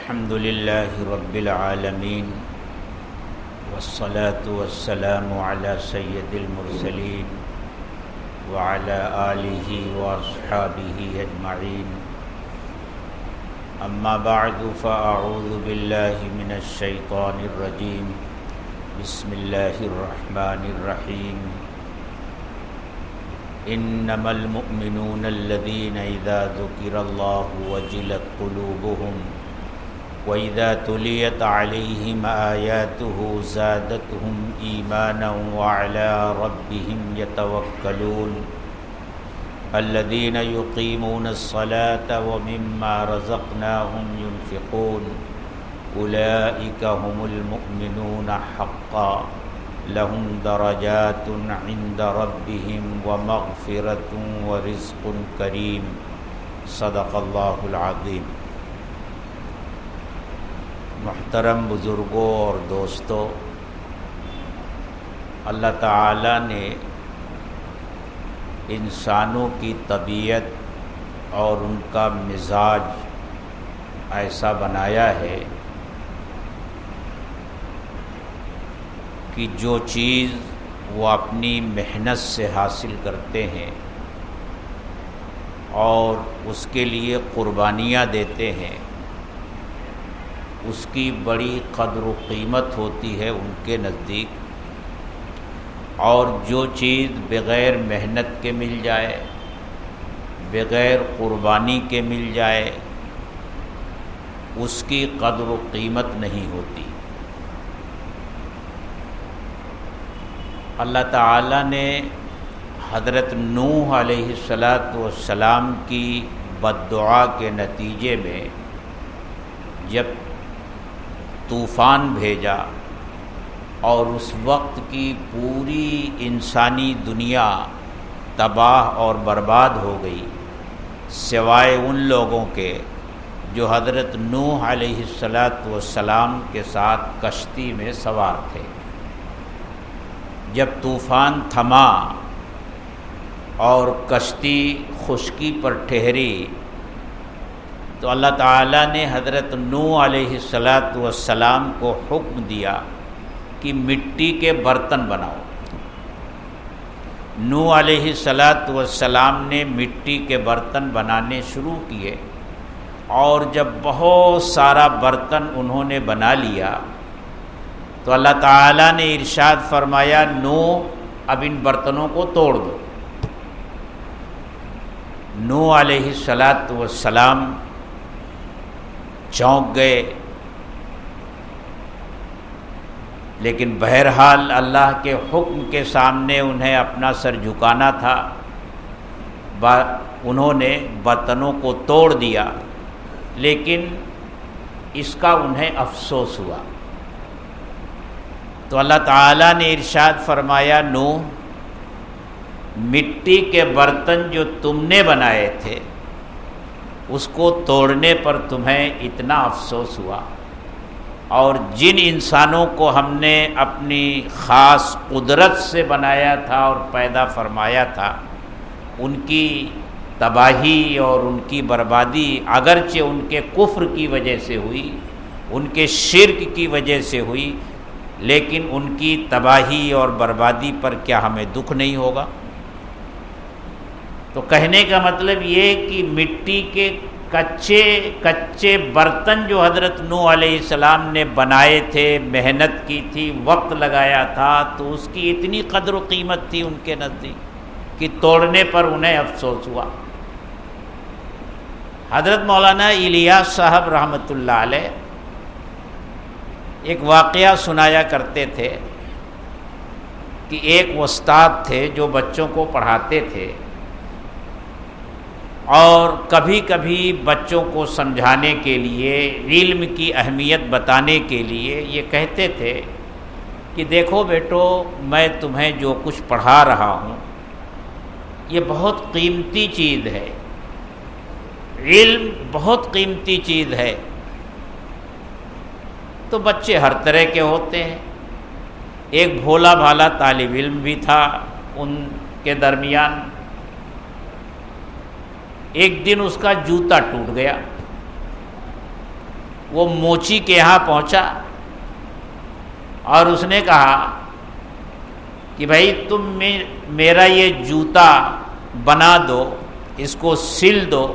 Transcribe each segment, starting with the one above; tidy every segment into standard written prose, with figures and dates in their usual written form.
الحمد لله رب العالمين والصلاة والسلام على سيد المرسلين وعلى آله وأصحابه أجمعين أما بعد فأعوذ بالله من الشيطان الرجيم بسم الله الرحمن الرحيم إنما المؤمنون الذين إذا ذكر الله وجلت قلوبهم وإذا تليت عليهم آياته زادتهم إيمانا وعلى ربهم يتوكلون الذين يقيمون الصلاة ومما رزقناهم ينفقون أولئك هم المؤمنون حقا لهم درجات عند ربهم ومغفرة ورزق كريم صدق اللہ العظیم۔ محترم بزرگوں اور دوستوں، اللہ تعالیٰ نے انسانوں کی طبیعت اور ان کا مزاج ایسا بنایا ہے کہ جو چیز وہ اپنی محنت سے حاصل کرتے ہیں اور اس کے لیے قربانیاں دیتے ہیں، اس کی بڑی قدر و قیمت ہوتی ہے ان کے نزدیک، اور جو چیز بغیر محنت کے مل جائے، بغیر قربانی کے مل جائے، اس کی قدر و قیمت نہیں ہوتی۔ اللہ تعالیٰ نے حضرت نوح علیہ السلام کی بددعا کے نتیجے میں جب طوفان بھیجا اور اس وقت کی پوری انسانی دنیا تباہ اور برباد ہو گئی، سوائے ان لوگوں کے جو حضرت نوح علیہ السلام کے ساتھ کشتی میں سوار تھے۔ جب طوفان تھما اور کشتی خشکی پر ٹھہری تو اللہ تعالیٰ نے حضرت نوح علیہ السلام کو حکم دیا کہ مٹی کے برتن بناؤ۔ نوح علیہ السلام نے مٹی کے برتن بنانے شروع کیے، اور جب بہت سارا برتن انہوں نے بنا لیا تو اللہ تعالیٰ نے ارشاد فرمایا، نوح اب ان برتنوں کو توڑ دو۔ نوح علیہ السلام چونک گئے، لیکن بہرحال اللہ کے حکم کے سامنے انہیں اپنا سر جھکانا تھا۔ انہوں نے برتنوں کو توڑ دیا، لیکن اس کا انہیں افسوس ہوا۔ تو اللہ تعالیٰ نے ارشاد فرمایا، نوح مٹی کے برتن جو تم نے بنائے تھے اس کو توڑنے پر تمہیں اتنا افسوس ہوا، اور جن انسانوں کو ہم نے اپنی خاص قدرت سے بنایا تھا اور پیدا فرمایا تھا، ان کی تباہی اور ان کی بربادی اگرچہ ان کے کفر کی وجہ سے ہوئی، ان کے شرک کی وجہ سے ہوئی، لیکن ان کی تباہی اور بربادی پر کیا ہمیں دکھ نہیں ہوگا؟ تو کہنے کا مطلب یہ کہ مٹی کے کچے برتن جو حضرت نوح علیہ السلام نے بنائے تھے، محنت کی تھی، وقت لگایا تھا، تو اس کی اتنی قدر و قیمت تھی ان کے نزدیک کہ توڑنے پر انہیں افسوس ہوا۔ حضرت مولانا الیاس صاحب رحمۃ اللہ علیہ ایک واقعہ سنایا کرتے تھے کہ ایک استاد تھے جو بچوں کو پڑھاتے تھے، اور کبھی کبھی بچوں کو سمجھانے کے لیے، علم کی اہمیت بتانے کے لیے یہ کہتے تھے کہ دیکھو بیٹو، میں تمہیں جو کچھ پڑھا رہا ہوں یہ بہت قیمتی چیز ہے، علم بہت قیمتی چیز ہے۔ تو بچے ہر طرح کے ہوتے ہیں، ایک بھولا بھالا طالب علم بھی تھا ان کے درمیان۔ ایک دن اس کا جوتا ٹوٹ گیا، وہ موچی کے یہاں پہنچا اور اس نے کہا کہ بھائی تم میرا یہ جوتا بنا دو، اس کو سل دو،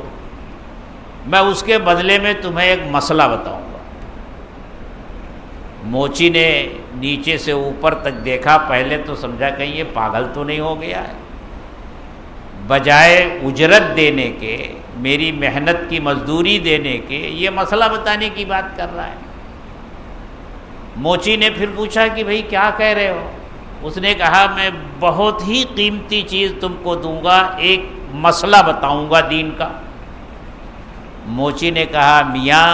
میں اس کے بدلے میں تمہیں ایک مسئلہ بتاؤں گا۔ موچی نے نیچے سے اوپر تک دیکھا، پہلے تو سمجھا کہیں یہ پاگل تو نہیں ہو گیا ہے، بجائے اجرت دینے کے، میری محنت کی مزدوری دینے کے، یہ مسئلہ بتانے کی بات کر رہا ہے۔ موچی نے پھر پوچھا کہ بھئی کیا کہہ رہے ہو؟ اس نے کہا میں بہت ہی قیمتی چیز تم کو دوں گا، ایک مسئلہ بتاؤں گا دین کا۔ موچی نے کہا میاں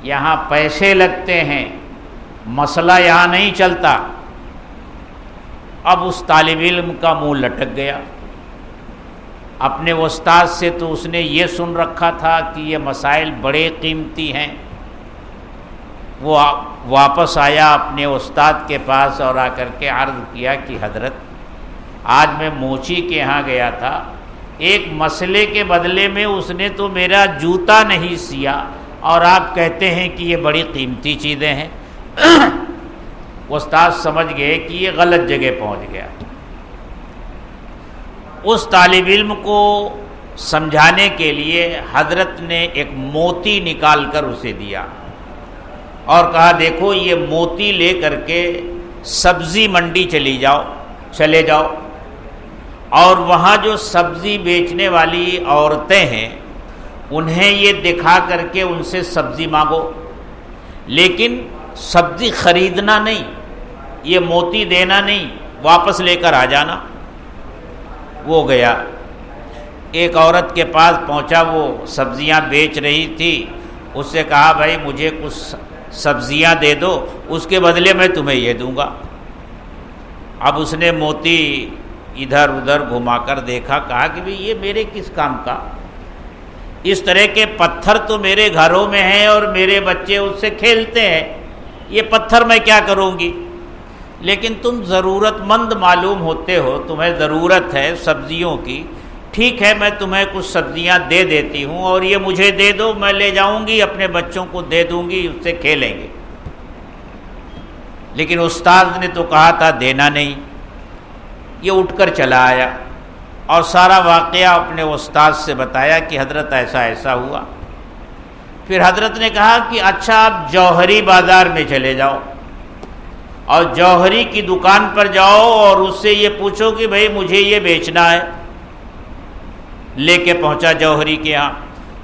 یہاں پیسے لگتے ہیں، مسئلہ یہاں نہیں چلتا۔ اب اس طالب علم کا منہ لٹک گیا۔ اپنے استاد سے تو اس نے یہ سن رکھا تھا کہ یہ مسائل بڑے قیمتی ہیں۔ وہ واپس آیا اپنے استاد کے پاس اور آ کر کے عرض کیا کہ حضرت آج میں موچی کے یہاں گیا تھا، ایک مسئلے کے بدلے میں اس نے تو میرا جوتا نہیں سیا اور آپ کہتے ہیں کہ یہ بڑی قیمتی چیزیں ہیں۔ استاد سمجھ گئے کہ یہ غلط جگہ پہنچ گیا۔ اس طالب علم کو سمجھانے کے لیے حضرت نے ایک موتی نکال کر اسے دیا اور کہا دیکھو یہ موتی لے کر کے سبزی منڈی چلے جاؤ اور وہاں جو سبزی بیچنے والی عورتیں ہیں انہیں یہ دکھا کر کے ان سے سبزی مانگو، لیکن سبزی خریدنا نہیں، یہ موتی دینا نہیں، واپس لے کر آ جانا۔ وہ گیا، ایک عورت کے پاس پہنچا، وہ سبزیاں بیچ رہی تھی، اس سے کہا بھائی مجھے کچھ سبزیاں دے دو، اس کے بدلے میں تمہیں یہ دوں گا۔ اب اس نے موتی ادھر ادھر گھما کر دیکھا، کہا کہ بھئی یہ میرے کس کام کا، اس طرح کے پتھر تو میرے گھروں میں ہیں اور میرے بچے اس سے کھیلتے ہیں، یہ پتھر میں کیا کروں گی؟ لیکن تم ضرورت مند معلوم ہوتے ہو، تمہیں ضرورت ہے سبزیوں کی، ٹھیک ہے میں تمہیں کچھ سبزیاں دے دیتی ہوں اور یہ مجھے دے دو، میں لے جاؤں گی اپنے بچوں کو دے دوں گی، اس سے کھیلیں گے۔ لیکن استاد نے تو کہا تھا دینا نہیں۔ یہ اٹھ کر چلا آیا اور سارا واقعہ اپنے استاد سے بتایا کہ حضرت ایسا ایسا ہوا۔ پھر حضرت نے کہا کہ اچھا آپ جوہری بازار میں چلے جاؤ اور جوہری کی دکان پر جاؤ اور اس سے یہ پوچھو کہ بھئی مجھے یہ بیچنا ہے۔ لے کے پہنچا جوہری کے یہاں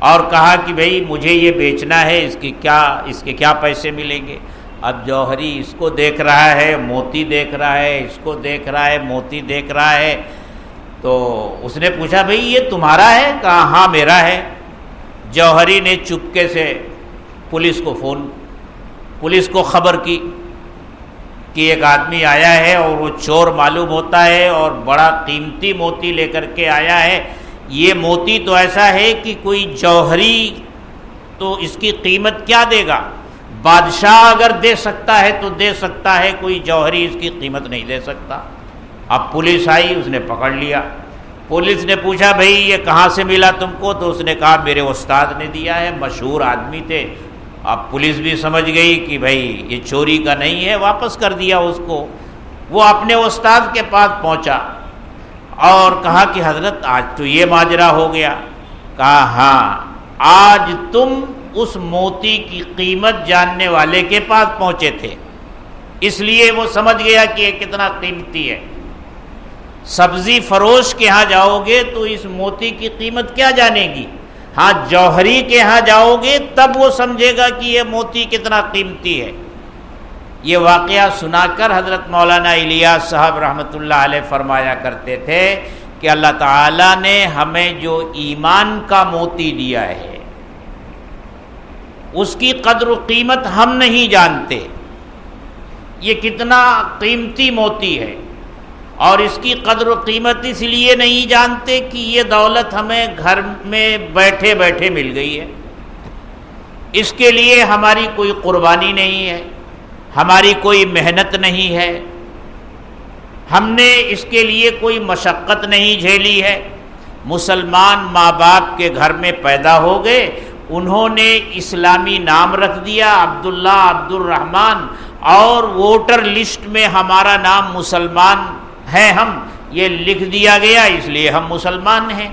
اور کہا کہ بھئی مجھے یہ بیچنا ہے، اس کے کیا پیسے ملیں گے؟ اب جوہری اس کو دیکھ رہا ہے، موتی دیکھ رہا ہے، اس کو دیکھ رہا ہے، موتی دیکھ رہا ہے، تو اس نے پوچھا بھئی یہ تمہارا ہے؟ کہا ہاں میرا ہے۔ جوہری نے چپکے سے پولیس کو خبر کی کہ ایک آدمی آیا ہے اور وہ چور معلوم ہوتا ہے اور بڑا قیمتی موتی لے کر کے آیا ہے۔ یہ موتی تو ایسا ہے کہ کوئی جوہری تو اس کی قیمت کیا دے گا؟ بادشاہ اگر دے سکتا ہے تو دے سکتا ہے، کوئی جوہری اس کی قیمت نہیں دے سکتا۔ اب پولیس آئی، اس نے پکڑ لیا۔ پولیس نے پوچھا بھئی یہ کہاں سے ملا تم کو؟ تو اس نے کہا میرے استاد نے دیا ہے، مشہور آدمی تھے۔ اب پولیس بھی سمجھ گئی کہ بھئی یہ چوری کا نہیں ہے، واپس کر دیا اس کو۔ وہ اپنے استاد کے پاس پہنچا اور کہا کہ حضرت آج تو یہ ماجرا ہو گیا۔ کہا ہاں آج تم اس موتی کی قیمت جاننے والے کے پاس پہنچے تھے، اس لیے وہ سمجھ گیا کہ یہ کتنا قیمتی ہے۔ سبزی فروش کے ہاں جاؤ گے تو اس موتی کی قیمت کیا جانے گی؟ ہاں جوہری کے ہاں جاؤ گے تب وہ سمجھے گا کہ یہ موتی کتنا قیمتی ہے۔ یہ واقعہ سنا کر حضرت مولانا الیاس صاحب رحمۃ اللہ علیہ فرمایا کرتے تھے کہ اللہ تعالیٰ نے ہمیں جو ایمان کا موتی دیا ہے اس کی قدر و قیمت ہم نہیں جانتے، یہ کتنا قیمتی موتی ہے، اور اس کی قدر و قیمت اس لیے نہیں جانتے کہ یہ دولت ہمیں گھر میں بیٹھے بیٹھے مل گئی ہے، اس کے لیے ہماری کوئی قربانی نہیں ہے، ہماری کوئی محنت نہیں ہے، ہم نے اس کے لیے کوئی مشقت نہیں جھیلی ہے۔ مسلمان ماں باپ کے گھر میں پیدا ہو گئے، انہوں نے اسلامی نام رکھ دیا عبداللہ، عبد الرحمن، اور ووٹر لسٹ میں ہمارا نام مسلمان ہے، ہم یہ لکھ دیا گیا اس لیے ہم مسلمان ہیں۔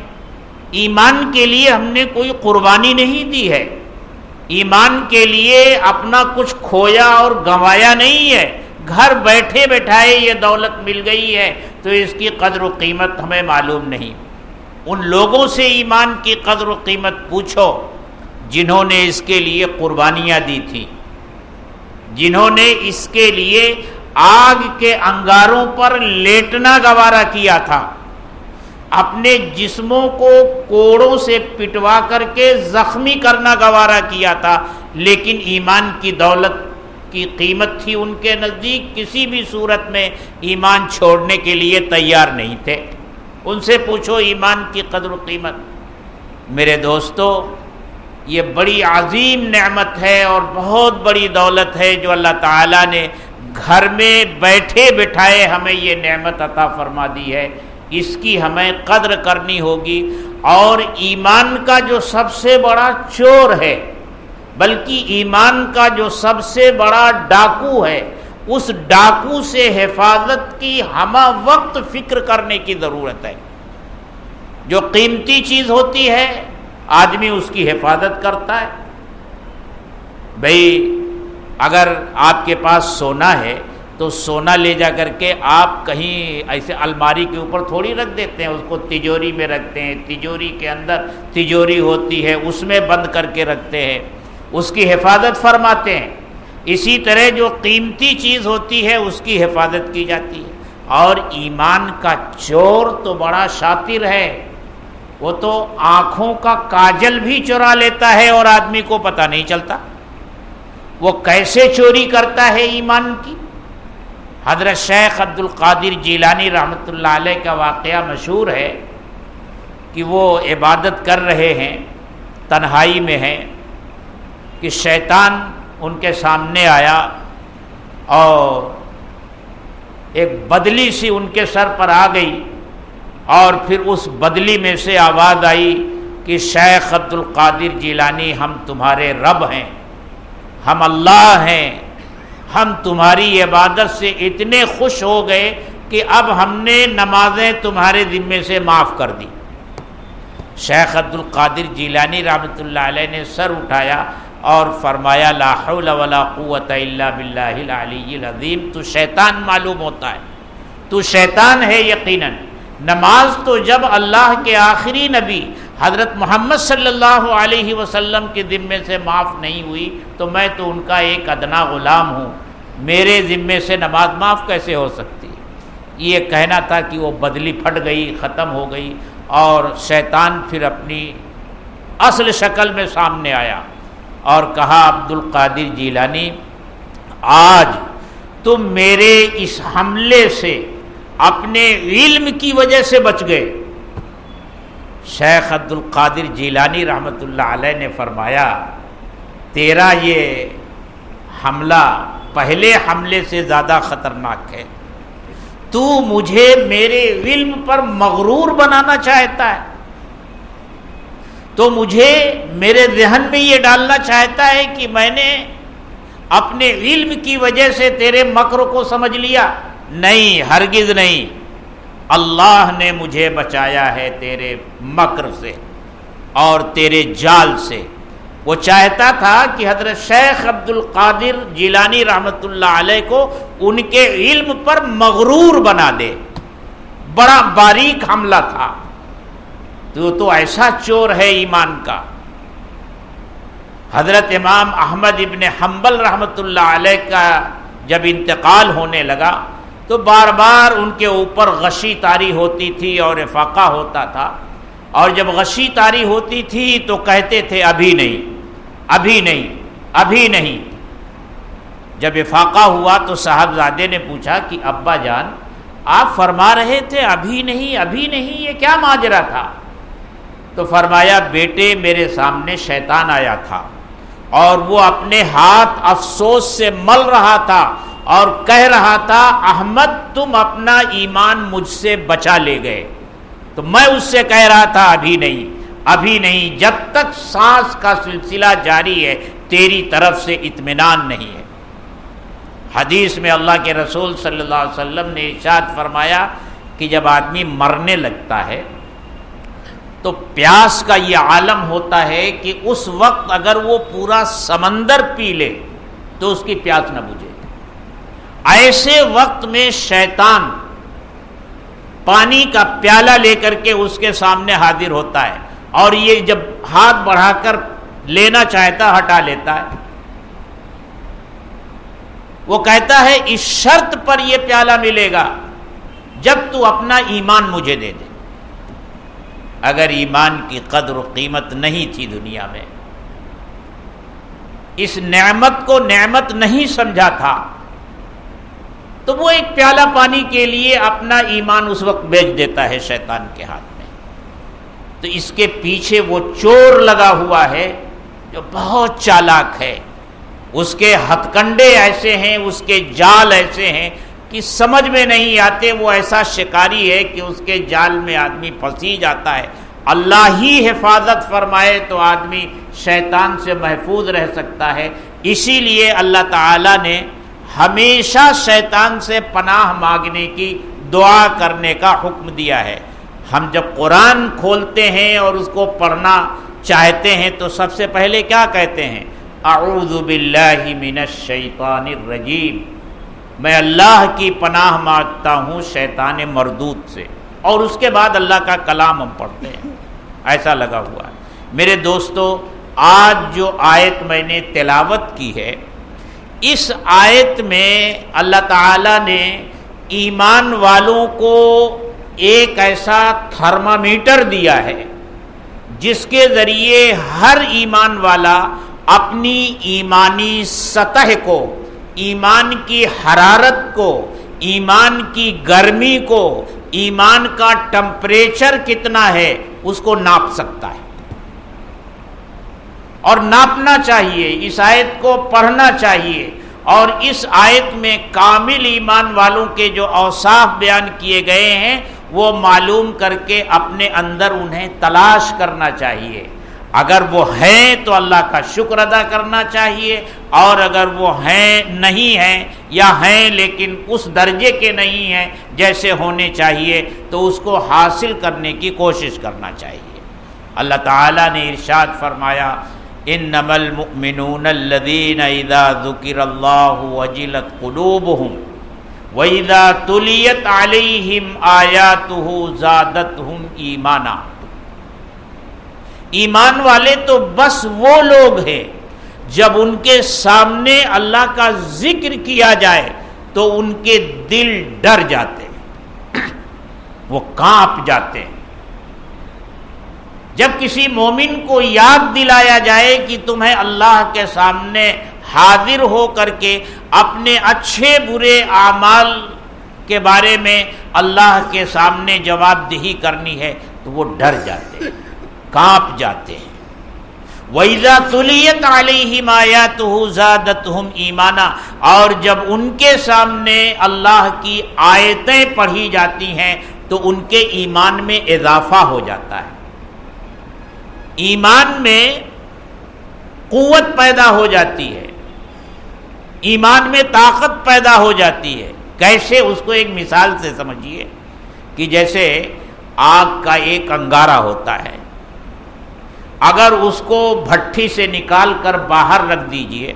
ایمان کے لیے ہم نے کوئی قربانی نہیں دی ہے، ایمان کے لیے اپنا کچھ کھویا اور گنوایا نہیں ہے، گھر بیٹھے بیٹھائے یہ دولت مل گئی ہے تو اس کی قدر و قیمت ہمیں معلوم نہیں۔ ان لوگوں سے ایمان کی قدر و قیمت پوچھو جنہوں نے اس کے لیے قربانیاں دی تھیں، جنہوں نے اس کے لیے آگ کے انگاروں پر لیٹنا گوارا کیا تھا، اپنے جسموں کو کوڑوں سے پٹوا کر کے زخمی کرنا گوارا کیا تھا، لیکن ایمان کی دولت کی قیمت تھی ان کے نزدیک، کسی بھی صورت میں ایمان چھوڑنے کے لیے تیار نہیں تھے۔ ان سے پوچھو ایمان کی قدر و قیمت۔ میرے دوستو، یہ بڑی عظیم نعمت ہے اور بہت بڑی دولت ہے جو اللہ تعالیٰ نے گھر میں بیٹھے بٹھائے ہمیں یہ نعمت عطا فرما دی ہے، اس کی ہمیں قدر کرنی ہوگی۔ اور ایمان کا جو سب سے بڑا چور ہے، بلکہ ایمان کا جو سب سے بڑا ڈاکو ہے، اس ڈاکو سے حفاظت کی ہمہ وقت فکر کرنے کی ضرورت ہے۔ جو قیمتی چیز ہوتی ہے آدمی اس کی حفاظت کرتا ہے۔ بھئی اگر آپ کے پاس سونا ہے تو سونا لے جا کر کے آپ کہیں ایسے الماری کے اوپر تھوڑی رکھ دیتے ہیں، اس کو تجوری میں رکھتے ہیں، تجوری کے اندر تجوری ہوتی ہے اس میں بند کر کے رکھتے ہیں، اس کی حفاظت فرماتے ہیں۔ اسی طرح جو قیمتی چیز ہوتی ہے اس کی حفاظت کی جاتی ہے۔ اور ایمان کا چور تو بڑا شاطر ہے، وہ تو آنکھوں کا کاجل بھی چرا لیتا ہے اور آدمی کو پتہ نہیں چلتا۔ وہ کیسے چوری کرتا ہے ایمان کی؟ حضرت شیخ عبد القادر جیلانی رحمۃ اللہ علیہ کا واقعہ مشہور ہے کہ وہ عبادت کر رہے ہیں، تنہائی میں ہیں، کہ شیطان ان کے سامنے آیا اور ایک بدلی سی ان کے سر پر آ گئی، اور پھر اس بدلی میں سے آواز آئی کہ شیخ عبد القادر جیلانی ہم تمہارے رب ہیں، ہم اللہ ہیں، ہم تمہاری عبادت سے اتنے خوش ہو گئے کہ اب ہم نے نمازیں تمہارے ذمے سے معاف کر دی۔ شیخ عبد القادر جیلانی رحمۃ اللہ علیہ نے سر اٹھایا اور فرمایا لا حول ولا قوت الا باللہ العلی العظیم۔ تو شیطان معلوم ہوتا ہے، تو شیطان ہے یقیناً۔ نماز تو جب اللہ کے آخری نبی حضرت محمد صلی اللہ علیہ وسلم کے ذمے سے معاف نہیں ہوئی تو میں تو ان کا ایک ادنا غلام ہوں، میرے ذمے سے نماز معاف کیسے ہو سکتی؟ یہ کہنا تھا کہ وہ بدلی پھٹ گئی، ختم ہو گئی، اور شیطان پھر اپنی اصل شکل میں سامنے آیا اور کہا عبد القادر جیلانی آج تم میرے اس حملے سے اپنے علم کی وجہ سے بچ گئے۔ شیخ عبد القادر جیلانی رحمۃ اللہ علیہ نے فرمایا تیرا یہ حملہ پہلے حملے سے زیادہ خطرناک ہے، تو مجھے میرے علم پر مغرور بنانا چاہتا ہے، تو مجھے میرے ذہن میں یہ ڈالنا چاہتا ہے کہ میں نے اپنے علم کی وجہ سے تیرے مکر کو سمجھ لیا۔ نہیں، ہرگز نہیں، اللہ نے مجھے بچایا ہے تیرے مکر سے اور تیرے جال سے۔ وہ چاہتا تھا کہ حضرت شیخ عبد القادر جیلانی رحمۃ اللہ علیہ کو ان کے علم پر مغرور بنا دے۔ بڑا باریک حملہ تھا، تو ایسا چور ہے ایمان کا۔ حضرت امام احمد ابن حنبل رحمۃ اللہ علیہ کا جب انتقال ہونے لگا تو بار بار ان کے اوپر غشی طاری ہوتی تھی اور افاقہ ہوتا تھا، اور جب غشی طاری ہوتی تھی تو کہتے تھے ابھی نہیں، ابھی نہیں، ابھی نہیں۔ جب افاقہ ہوا تو صاحبزادے نے پوچھا کہ ابا جان آپ فرما رہے تھے ابھی نہیں، ابھی نہیں، یہ کیا ماجرا تھا؟ تو فرمایا بیٹے میرے سامنے شیطان آیا تھا اور وہ اپنے ہاتھ افسوس سے مل رہا تھا اور کہہ رہا تھا احمد تم اپنا ایمان مجھ سے بچا لے گئے، تو میں اس سے کہہ رہا تھا ابھی نہیں، ابھی نہیں، جب تک سانس کا سلسلہ جاری ہے تیری طرف سے اطمینان نہیں ہے۔ حدیث میں اللہ کے رسول صلی اللہ علیہ وسلم نے ارشاد فرمایا کہ جب آدمی مرنے لگتا ہے تو پیاس کا یہ عالم ہوتا ہے کہ اس وقت اگر وہ پورا سمندر پی لے تو اس کی پیاس نہ بجھے۔ ایسے وقت میں شیطان پانی کا پیالہ لے کر کے اس کے سامنے حاضر ہوتا ہے، اور یہ جب ہاتھ بڑھا کر لینا چاہتا ہٹا لیتا ہے۔ وہ کہتا ہے اس شرط پر یہ پیالہ ملے گا جب تو اپنا ایمان مجھے دے دے۔ اگر ایمان کی قدر و قیمت نہیں تھی دنیا میں، اس نعمت کو نعمت نہیں سمجھا تھا، تو وہ ایک پیالہ پانی کے لیے اپنا ایمان اس وقت بیچ دیتا ہے شیطان کے ہاتھ میں۔ تو اس کے پیچھے وہ چور لگا ہوا ہے جو بہت چالاک ہے، اس کے ہتھ کنڈے ایسے ہیں، اس کے جال ایسے ہیں کہ سمجھ میں نہیں آتے۔ وہ ایسا شکاری ہے کہ اس کے جال میں آدمی پھنسی جاتا ہے۔ اللہ ہی حفاظت فرمائے تو آدمی شیطان سے محفوظ رہ سکتا ہے۔ اسی لیے اللہ تعالیٰ نے ہمیشہ شیطان سے پناہ مانگنے کی دعا کرنے کا حکم دیا ہے۔ ہم جب قرآن کھولتے ہیں اور اس کو پڑھنا چاہتے ہیں تو سب سے پہلے کیا کہتے ہیں؟ اعوذ باللہ من الشیطان الرجیم، میں اللہ کی پناہ مانگتا ہوں شیطان مردود سے، اور اس کے بعد اللہ کا کلام ہم پڑھتے ہیں۔ ایسا لگا ہوا ہے۔ میرے دوستو، آج جو آیت میں نے تلاوت کی ہے، اس آیت میں اللہ تعالیٰ نے ایمان والوں کو ایک ایسا تھرمامیٹر دیا ہے جس کے ذریعے ہر ایمان والا اپنی ایمانی سطح کو، ایمان کی حرارت کو، ایمان کی گرمی کو، ایمان کا ٹمپریچر کتنا ہے اس کو ناپ سکتا ہے، اور ناپنا چاہیے۔ اس آیت کو پڑھنا چاہیے، اور اس آیت میں کامل ایمان والوں کے جو اوصاف بیان کیے گئے ہیں وہ معلوم کر کے اپنے اندر انہیں تلاش کرنا چاہیے۔ اگر وہ ہیں تو اللہ کا شکر ادا کرنا چاہیے، اور اگر وہ ہیں نہیں ہیں یا ہیں لیکن اس درجے کے نہیں ہیں جیسے ہونے چاہیے تو اس کو حاصل کرنے کی کوشش کرنا چاہیے۔ اللہ تعالیٰ نے ارشاد فرمایا انما المؤمنون الذين اذا ذكر الله وجلت قلوبهم واذا تليت عليهم آياته زادتهم ایمانا۔ ایمان والے تو بس وہ لوگ ہیں جب ان کے سامنے اللہ کا ذکر کیا جائے تو ان کے دل ڈر جاتے ہیں، وہ کانپ جاتے ہیں۔ جب کسی مومن کو یاد دلایا جائے کہ تمہیں اللہ کے سامنے حاضر ہو کر کے اپنے اچھے برے اعمال کے بارے میں اللہ کے سامنے جواب دہی کرنی ہے تو وہ ڈر جاتے ہیں، کانپ جاتے ہیں۔ وَإِذَا تُلِيَتْ عَلَيْهِمْ آيَاتُهُ زَادَتْهُمْ ایمانا، اور جب ان کے سامنے اللہ کی آیتیں پڑھی جاتی ہیں تو ان کے ایمان میں اضافہ ہو جاتا ہے، ایمان میں قوت پیدا ہو جاتی ہے، ایمان میں طاقت پیدا ہو جاتی ہے۔ کیسے؟ اس کو ایک مثال سے سمجھیے کہ جیسے آگ کا ایک انگارہ ہوتا ہے، اگر اس کو بھٹی سے نکال کر باہر رکھ دیجئے،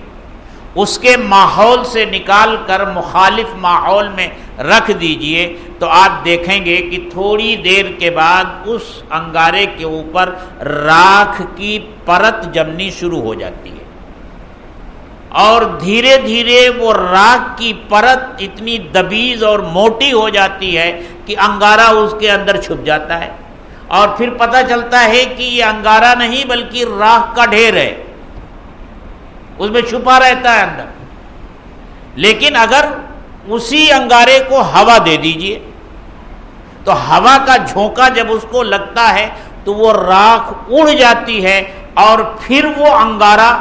اس کے ماحول سے نکال کر مخالف ماحول میں رکھ دیجئے، تو آپ دیکھیں گے کہ تھوڑی دیر کے بعد اس انگارے کے اوپر راکھ کی پرت جمنی شروع ہو جاتی ہے، اور دھیرے دھیرے وہ راکھ کی پرت اتنی دبیز اور موٹی ہو جاتی ہے کہ انگارہ اس کے اندر چھپ جاتا ہے، اور پھر پتہ چلتا ہے کہ یہ انگارہ نہیں بلکہ راکھ کا ڈھیر ہے، اس میں چھپا رہتا ہے اندر۔ لیکن اگر اسی انگارے کو ہوا دے دیجئے تو ہوا کا جھونکا جب اس کو لگتا ہے تو وہ راکھ اڑ جاتی ہے، اور پھر وہ انگارہ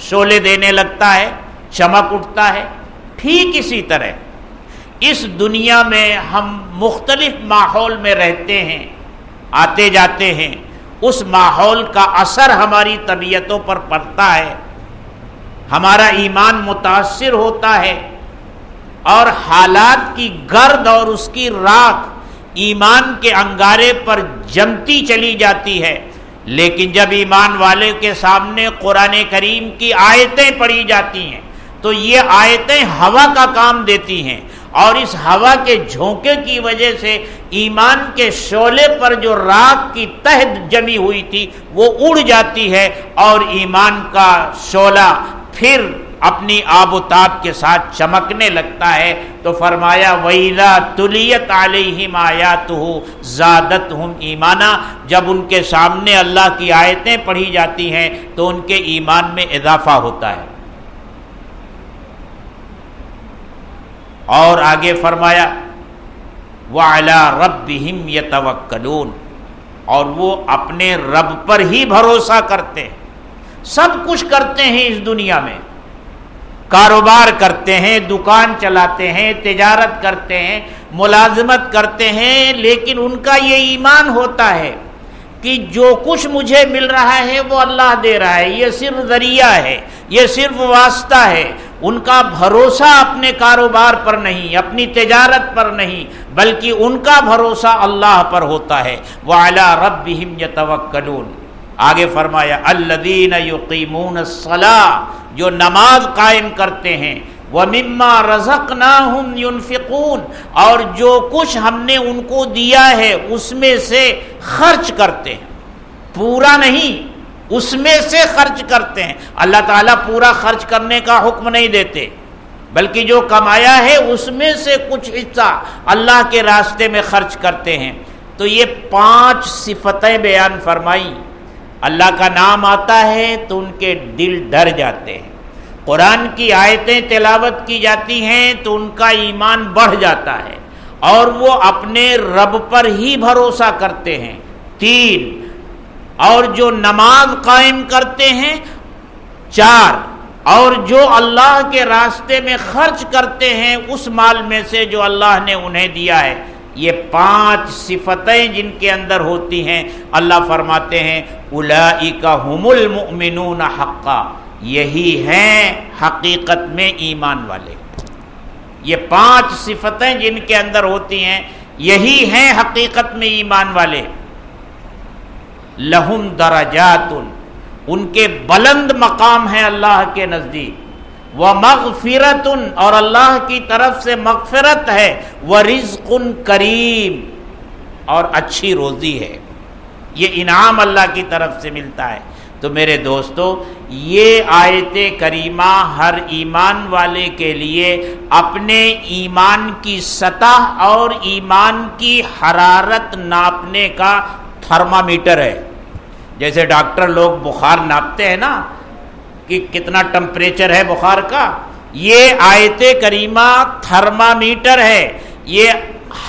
شعلے دینے لگتا ہے، چمک اٹھتا ہے۔ ٹھیک اسی طرح اس دنیا میں ہم مختلف ماحول میں رہتے ہیں، آتے جاتے ہیں، اس ماحول کا اثر ہماری طبیعتوں پر پڑتا ہے، ہمارا ایمان متاثر ہوتا ہے، اور حالات کی گرد اور اس کی راکھ ایمان کے انگارے پر جمتی چلی جاتی ہے۔ لیکن جب ایمان والے کے سامنے قرآن کریم کی آیتیں پڑھی جاتی ہیں تو یہ آیتیں ہوا کا کام دیتی ہیں، اور اس ہوا کے جھونکے کی وجہ سے ایمان کے شعلے پر جو راکھ کی تہ جمی ہوئی تھی وہ اڑ جاتی ہے، اور ایمان کا شعلہ پھر اپنی آب و تاب کے ساتھ چمکنے لگتا ہے۔ تو فرمایا وَإِذَا تُلِيَتْ عَلَيْهِمْ آيَاتُهُ زَادَتْهُمْ ایمانا، جب ان کے سامنے اللہ کی آیتیں پڑھی جاتی ہیں تو ان کے ایمان میں اضافہ ہوتا ہے۔ اور آگے فرمایا وَعَلَىٰ رَبِّهِمْ يَتَوَكَّلُونَ، اور وہ اپنے رب پر ہی بھروسہ کرتے ہیں، سب کچھ کرتے ہیں اس دنیا میں، کاروبار کرتے ہیں، دکان چلاتے ہیں، تجارت کرتے ہیں، ملازمت کرتے ہیں، لیکن ان کا یہ ایمان ہوتا ہے کہ جو کچھ مجھے مل رہا ہے وہ اللہ دے رہا ہے، یہ صرف ذریعہ ہے، یہ صرف واسطہ ہے۔ ان کا بھروسہ اپنے کاروبار پر نہیں، اپنی تجارت پر نہیں، بلکہ ان کا بھروسہ اللہ پر ہوتا ہے۔ وَعَلَىٰ رَبِّهِمْ يَتَوَكَّلُونَ۔ آگے فرمایا الذین یقیمون الصلاۃ، جو نماز قائم کرتے ہیں، وَمِمَّا رَزَقْنَاهُمْ يُنْفِقُونَ، اور جو کچھ ہم نے ان کو دیا ہے اس میں سے خرچ کرتے ہیں، پورا نہیں، اس میں سے خرچ کرتے ہیں۔ اللہ تعالیٰ پورا خرچ کرنے کا حکم نہیں دیتے، بلکہ جو کمایا ہے اس میں سے کچھ حصہ اللہ کے راستے میں خرچ کرتے ہیں۔ تو یہ 5 صفتیں بیان فرمائی۔ اللہ کا نام آتا ہے تو ان کے دل ڈر جاتے ہیں، قرآن کی آیتیں تلاوت کی جاتی ہیں تو ان کا ایمان بڑھ جاتا ہے، اور وہ اپنے رب پر ہی بھروسہ کرتے ہیں۔ 3، اور جو نماز قائم کرتے ہیں۔ 4، اور جو اللہ کے راستے میں خرچ کرتے ہیں اس مال میں سے جو اللہ نے انہیں دیا ہے۔ یہ 5 صفتیں جن کے اندر ہوتی ہیں، اللہ فرماتے ہیں اولئک ھم المؤمنون حقا، یہی ہیں حقیقت میں ایمان والے۔ یہ 5 صفتیں جن کے اندر ہوتی ہیں یہی ہیں حقیقت میں ایمان والے۔ لہم درجات، ان کے بلند مقام ہیں اللہ کے نزدیک، وَمَغْفِرَةٌ، اور اللہ کی طرف سے مغفرت ہے، وَرِزْقٌ کریم، اور اچھی روزی ہے۔ یہ انعام اللہ کی طرف سے ملتا ہے۔ تو میرے دوستو، یہ آیت کریمہ ہر ایمان والے کے لیے اپنے ایمان کی سطح اور ایمان کی حرارت ناپنے کا تھرمامیٹر ہے۔ جیسے ڈاکٹر لوگ بخار ناپتے ہیں نا کہ کتنا ٹمپریچر ہے بخار کا، یہ آیت کریمہ تھرمامیٹر ہے۔ یہ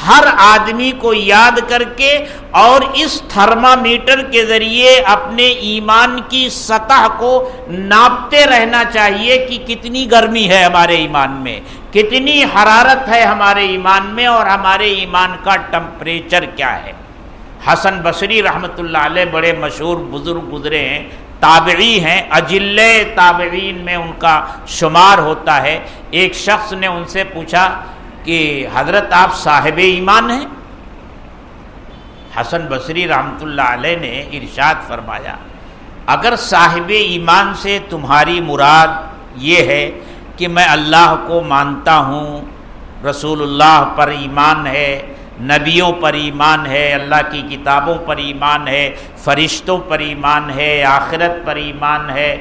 ہر آدمی کو یاد کر کے اور اس تھرمامیٹر کے ذریعے اپنے ایمان کی سطح کو ناپتے رہنا چاہیے کہ کتنی گرمی ہے ہمارے ایمان میں، کتنی حرارت ہے ہمارے ایمان میں، اور ہمارے ایمان کا ٹمپریچر کیا ہے۔ حسن بصری رحمۃ اللہ علیہ بڑے مشہور بزرگ گزرے ہیں، تابعی ہیں، اجلے تابعین میں ان کا شمار ہوتا ہے۔ ایک شخص نے ان سے پوچھا کہ حضرت آپ صاحب ایمان ہیں؟ حسن بصری رحمۃ اللہ علیہ نے ارشاد فرمایا، اگر صاحب ایمان سے تمہاری مراد یہ ہے کہ میں اللہ کو مانتا ہوں، رسول اللہ پر ایمان ہے، نبیوں پر ایمان ہے، اللہ کی کتابوں پر ایمان ہے، فرشتوں پر ایمان ہے، آخرت پر ایمان ہے،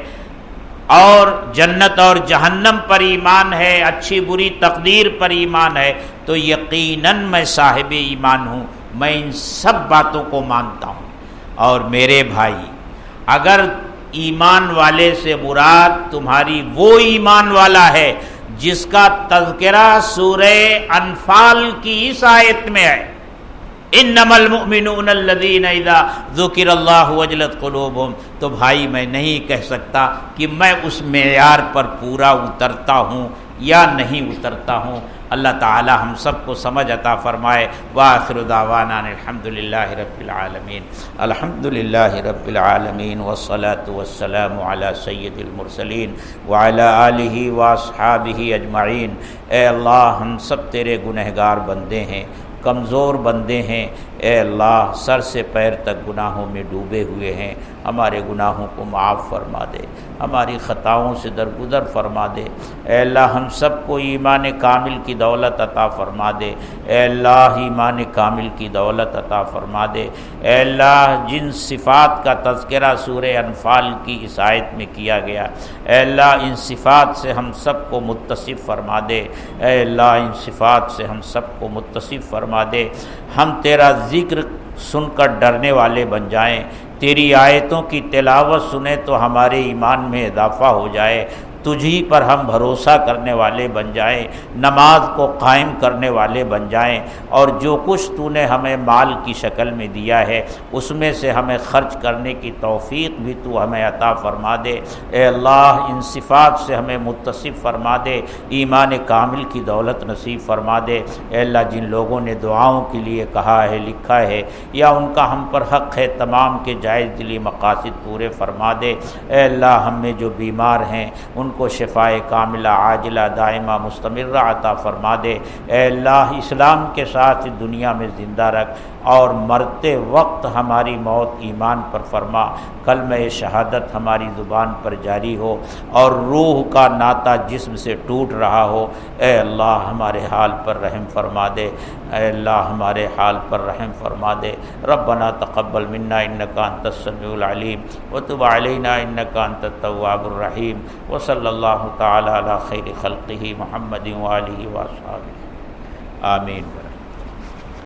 اور جنت اور جہنم پر ایمان ہے، اچھی بری تقدیر پر ایمان ہے، تو یقیناً میں صاحب ایمان ہوں، میں ان سب باتوں کو مانتا ہوں۔ اور میرے بھائی، اگر ایمان والے سے مراد تمہاری وہ ایمان والا ہے جس کا تذکرہ سورہ انفال کی اس آیت میں ہے، انما المؤمنون الذین اذا ذکر اللہ وجلت قلوبہم، تو بھائی میں نہیں کہہ سکتا کہ میں اس معیار پر پورا اترتا ہوں یا نہیں اترتا ہوں۔ اللہ تعالی ہم سب کو سمجھ عطا فرمائے۔ وآخر دعوانا الحمدللہ رب العالمین، الحمدللہ رب العالمین، والصلاة والسلام علی سید المرسلین وعلی آلہ واصحابہ اجمعین۔ اے اللہ ہم سب تیرے گنہگار بندے ہیں، کمزور بندے ہیں، اے اللہ سر سے پیر تک گناہوں میں ڈوبے ہوئے ہیں، ہمارے گناہوں کو معاف فرما دے، ہماری خطاؤں سے درگزر فرما دے۔ اے اللہ ہم سب کو ایمان کامل کی دولت عطا فرما دے، اے اللہ ایمان کامل کی دولت عطا فرما دے۔ اے اللہ جن صفات کا تذکرہ سورہ انفال کی اس آیت میں کیا گیا، اے اللہ ان صفات سے ہم سب کو متصف فرما دے، اے اللہ ان صفات سے ہم سب کو متصف فرما دے۔ ہم تیرا ذکر سن کر ڈرنے والے بن جائیں، تیری آیتوں کی تلاوت سنیں تو ہمارے ایمان میں اضافہ ہو جائے، تجھی پر ہم بھروسہ کرنے والے بن جائیں، نماز کو قائم کرنے والے بن جائیں، اور جو کچھ تو نے ہمیں مال کی شکل میں دیا ہے اس میں سے ہمیں خرچ کرنے کی توفیق بھی تو ہمیں عطا فرما دے۔ اے اللہ ان صفات سے ہمیں متصف فرما دے، ایمان کامل کی دولت نصیب فرما دے۔ اے اللہ جن لوگوں نے دعاؤں کے لیے کہا ہے، لکھا ہے، یا ان کا ہم پر حق ہے، تمام کے جائز دلی مقاصد پورے فرما دے۔ اے اللہ ہم میں جو بیمار ہیں ان کو شفائے کاملہ عاجلہ دائمہ مستمرہ عطا فرما دے۔ اے اللہ اسلام کے ساتھ دنیا میں زندہ رکھ، اور مرتے وقت ہماری موت ایمان پر فرما، کلمہ شہادت ہماری زبان پر جاری ہو، اور روح کا ناطہ جسم سے ٹوٹ رہا ہو۔ اے اللہ ہمارے حال پر رحم فرما دے، اے اللہ ہمارے حال پر رحم فرما دے۔ ربنا تقبل منا انک انت السمیع العلیم وتب علینا انک انت التواب الرحیم، وصلی اللہ تعالی علی خیر خلقہ محمد وآلہ وصحبہ آمین۔